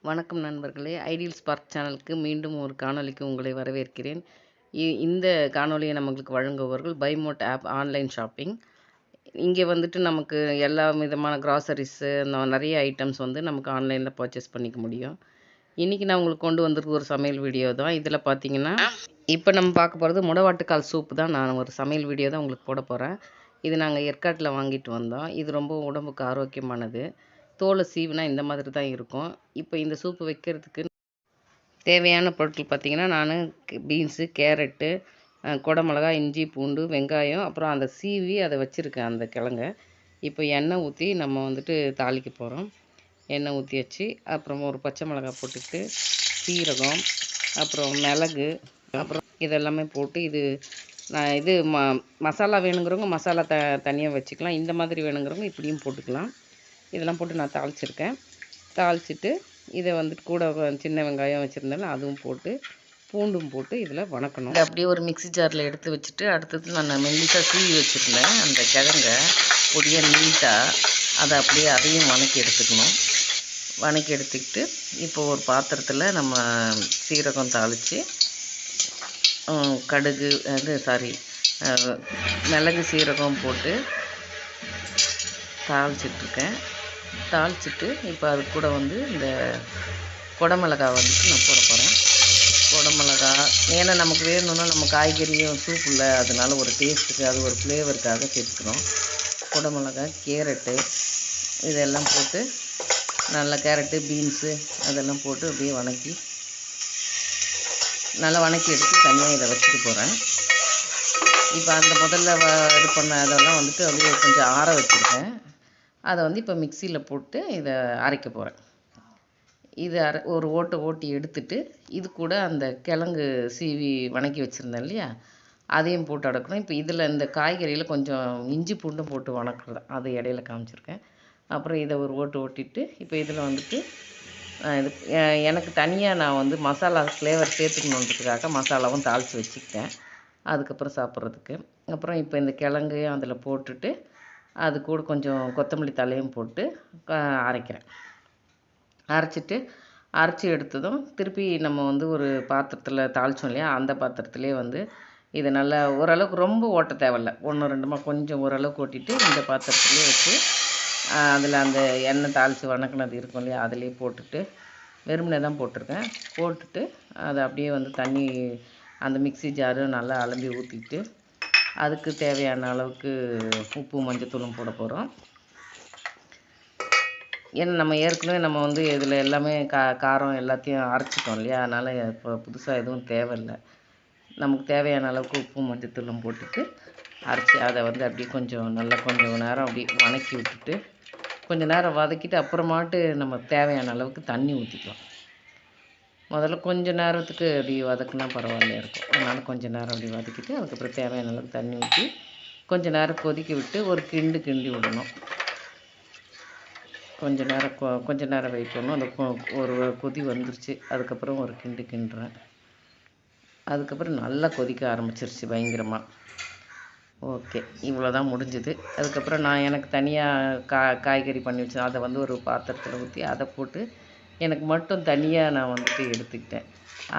வணக்கம் நண்பர்களே, ideal spark சேனலுக்கு மீண்டும் ஒரு காணொளிக்கு உங்களை வரவேற்கிறேன். இந்த காணொளியை நம்மளுக்கு வழங்குபவர்கள் பைமோட் ஆப் ஆன்லைன் ஷாப்பிங். இங்கே வந்துட்டு நமக்கு எல்லா விதமான கிராசரிஸு நிறைய ஐட்டம்ஸ் வந்து நமக்கு ஆன்லைனில் பர்ச்சேஸ் பண்ணிக்க முடியும். இன்றைக்கி நான் உங்களுக்கு கொண்டு வந்திருக்க ஒரு சமையல் வீடியோ தான். இதில் பார்த்தீங்கன்னா இப்போ நம்ம பார்க்க போகிறது முடவாட்டுக்கால் சூப்பு தான். நான் ஒரு சமையல் வீடியோ தான் உங்களுக்கு போட போகிறேன். இது நாங்கள் ஏற்காட்டில் வாங்கிட்டு வந்தோம். இது ரொம்ப உடம்புக்கு ஆரோக்கியமானது. தோலை சீவினா இந்த மாதிரி தான் இருக்கும். இப்போ இந்த சூப்பு வைக்கிறதுக்கு தேவையான பொருட்கள் பார்த்திங்கன்னா, நான் பீன்ஸு, கேரட்டு, குடமிளகா, இஞ்சி, பூண்டு, வெங்காயம், அப்புறம் அந்த சீவி அதை வச்சுருக்கேன் அந்த கிழங்க. இப்போ எண்ணெய் ஊற்றி நம்ம வந்துட்டு தாளிக்க போகிறோம். எண்ணெய் ஊற்றியாச்சு. அப்புறம் ஒரு பச்சை மிளகாய் போட்டுக்கிட்டு சீரகம், அப்புறம் மிளகு, அப்புறம் இதெல்லாமே போட்டு இது மசாலா வேணுங்கிறவங்க மசாலா தனியாக வச்சுக்கலாம். இந்த மாதிரி வேணுங்கிறவங்க இப்படியும் போட்டுக்கலாம். இதெல்லாம் போட்டு நான் தாளிச்சிருக்கேன். தாளிச்சிட்டு இதை வந்துட்டு கூட சின்ன வெங்காயம் வச்சுருந்தாலும் அதுவும் போட்டு பூண்டும் போட்டு இதில் வணக்கணும். அப்படியே ஒரு மிக்ஸி ஜாரில் எடுத்து வச்சுட்டு அடுத்தது நான் மெல்லிசாக சீவி வச்சுருந்தேன் அந்த கிழங்க பொடியாக நீட்டாக அதை அப்படியே அதையும் வணக்கி எடுத்துக்கணும். வணக்கி எடுத்துக்கிட்டு இப்போ ஒரு பாத்திரத்தில் நம்ம சீரகம் தாளித்து கடுகு மிளகு சீரகம் போட்டு தாளிச்சிட்ருக்கேன். தாளிச்சிட்டு இப்போ அது கூட வந்து இந்த குடமிளகா வந்துட்டு நான் போட போகிறேன். குடமிளகா ஏன்னா நமக்கு வேணும்னா நம்ம காய்கறியும் சூப் இல்லை, அதனால ஒரு டேஸ்ட்டுக்கு அது ஒரு ஃப்ளேவருக்காக சேர்த்துக்கிறோம். குடமிளகா, கேரட்டு இதெல்லாம் போட்டு நல்லா கேரட்டு, பீன்ஸு அதெல்லாம் போட்டு அப்படியே நல்லா வணக்கி எடுத்து தனியாக இதை வச்சுட்டு போகிறேன். இப்போ அந்த முதல்ல இது பண்ண அதெல்லாம் வந்துட்டு அப்படியே கொஞ்சம் ஆற வச்சுருக்கேன். அதை வந்து இப்போ மிக்சியில் போட்டு இதை அரைக்க போகிறேன். இதை ஒரு ஓட்டி எடுத்துட்டு இது கூட அந்த கிழங்கு சீவி வணக்கி வச்சுருந்தேன் இல்லையா, அதையும் போட்டு அடக்கணும். இப்போ இதில் இந்த காய்கறியில் கொஞ்சம் இஞ்சி பூண்டும் போட்டு வணக்குறது அது இடையில காமிச்சிருக்கேன். அப்புறம் இதை ஒரு ஓட்டிட்டு இப்போ இதில் வந்துட்டு இது எனக்கு தனியாக நான் வந்து மசாலா ஃப்ளேவர் சேர்த்துக்கணுன்றதுக்காக மசாலாவும் தாளித்து வச்சுக்கிட்டேன் அதுக்கப்புறம் சாப்பிட்றதுக்கு. அப்புறம் இப்போ இந்த கிழங்கு அதில் போட்டுட்டு அது கூட கொஞ்சம் கொத்தமல்லி தலையும் போட்டு அரைக்கிறேன். அரைச்சி எடுத்ததும் திருப்பி நம்ம வந்து ஒரு பாத்திரத்தில் தாளித்தோம் இல்லையா, அந்த பாத்திரத்துலேயே வந்து இதை நல்லா ஓரளவுக்கு ரொம்ப ஓட்ட தேவையில்ல, 1-2 கொஞ்சம் ஓரளவுக்கு ஓட்டிட்டு இந்த பாத்திரத்துலேயே வச்சு அதில் அந்த எண்ணெய் தாளித்து வணக்கினது இருக்கும் இல்லையா, அதிலே போட்டுட்டு வெறுமனே தான் போட்டிருக்கேன். போட்டுட்டு அதை அப்படியே வந்து தண்ணி அந்த மிக்ஸி ஜாரு நல்லா அலம்பி ஊற்றிட்டு அதுக்கு தேவையான அளவுக்கு உப்பு மஞ்சத்தூளும் போட போகிறோம். ஏன்னா நம்ம ஏற்கனவே நம்ம வந்து இதில் எல்லாமே காரம் எல்லாத்தையும் அரைச்சிட்டோம் இல்லையா, அதனால் இப்போ புதுசாக எதுவும் தேவையில்லை. நமக்கு தேவையான அளவுக்கு உப்பு மஞ்சத்தூளும் போட்டுட்டு அரைச்சி அதை வந்து அப்படியே கொஞ்சம் நேரம் அப்படியே வணக்கி விட்டுட்டு கொஞ்சம் நேரம் வதக்கிட்டு அப்புறமாட்டு நம்ம தேவையான அளவுக்கு தண்ணி ஊற்றிக்கலாம். முதல்ல கொஞ்சம் நேரத்துக்கு அப்படி வதக்குனா பரவாயில்லையா இருக்கும். அதனால் கொஞ்சம் நேரம் அப்படி வதக்கிட்டு அதுக்கப்புறம் தேவையான அளவுக்கு தண்ணி ஊற்றி கொஞ்சம் நேரம் கொதிக்க விட்டு ஒரு கிண்டி விடணும். கொஞ்சம் நேரம் வெயிட் பண்ணணும். அந்த ஒரு கொதி வந்துருச்சு. அதுக்கப்புறம் ஒரு கிண்டுறேன். அதுக்கப்புறம் நல்லா கொதிக்க ஆரம்பிச்சிருச்சு பயங்கரமாக. ஓகே, இவ்வளோ தான் முடிஞ்சுது. அதுக்கப்புறம் நான் எனக்கு தனியாக காய்கறி பண்ணி வச்சேன். அதை வந்து ஒரு பாத்திரத்தில் ஊற்றி அதை போட்டு எனக்கு மட்டும் தனியாக நான் வந்துட்டு எடுத்துக்கிட்டேன்.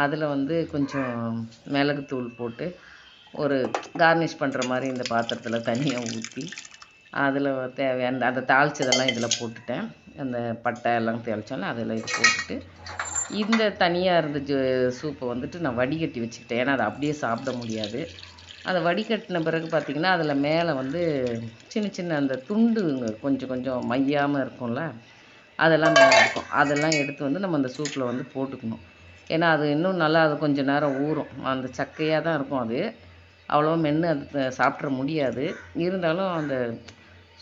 அதில் வந்து கொஞ்சம் மிளகுத்தூள் போட்டு ஒரு கார்னிஷ் பண்ணுற மாதிரி இந்த பாத்திரத்தில் தனியாக ஊற்றி அதில் தேவையான அதை தாளித்ததெல்லாம் இதில் போட்டுட்டேன். அந்த பட்டை எல்லாம் தாளித்தோன்னா அதில் இது போட்டுட்டு இந்த தனியாக இருந்த சூப்பை வந்துட்டு நான் வடிகட்டி வச்சுக்கிட்டேன். ஏன்னா அதை அப்படியே சாப்பிட முடியாது. அதை வடிகட்டின பிறகு பார்த்திங்கன்னா அதில் மேலே வந்து சின்ன அந்த துண்டுங்க கொஞ்சம் மையாமல் இருக்கும்ல, அதெல்லாம் மேலே இருக்கும். அதெல்லாம் எடுத்து வந்து நம்ம அந்த சூப்பில் வந்து போட்டுக்கணும். ஏன்னா அது இன்னும் நல்லா அது கொஞ்சம் நேரம் ஊறும். அந்த சக்கையாக தான் இருக்கும். அது அவ்வளோவா மென்று அது சாப்பிட்ற முடியாது. இருந்தாலும் அந்த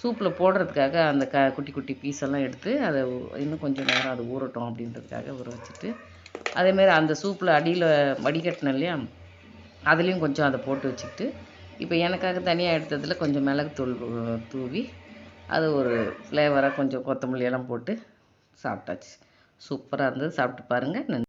சூப்பில் போடுறதுக்காக அந்த குட்டி குட்டி பீஸெல்லாம் எடுத்து அதை இன்னும் கொஞ்சம் நேரம் அது ஊறட்டும் அப்படின்றதுக்காக ஊற வச்சுட்டு அதேமாரி அந்த சூப்பில் அடியில் வடிகட்டினேன் இல்லையா, அதுலேயும் கொஞ்சம் அதை போட்டு வச்சுக்கிட்டு இப்போ எனக்காக தனியாக எடுத்ததில் கொஞ்சம் மிளகுத்தூள் தூவி அது ஒரு ஃப்ளேவராக கொஞ்சம் கொத்தமல்லி எல்லாம் போட்டு சாப்பிட்டாச்சு. சூப்பராக இருந்தது. சாப்பிட்டு பாருங்கள். நன்றி.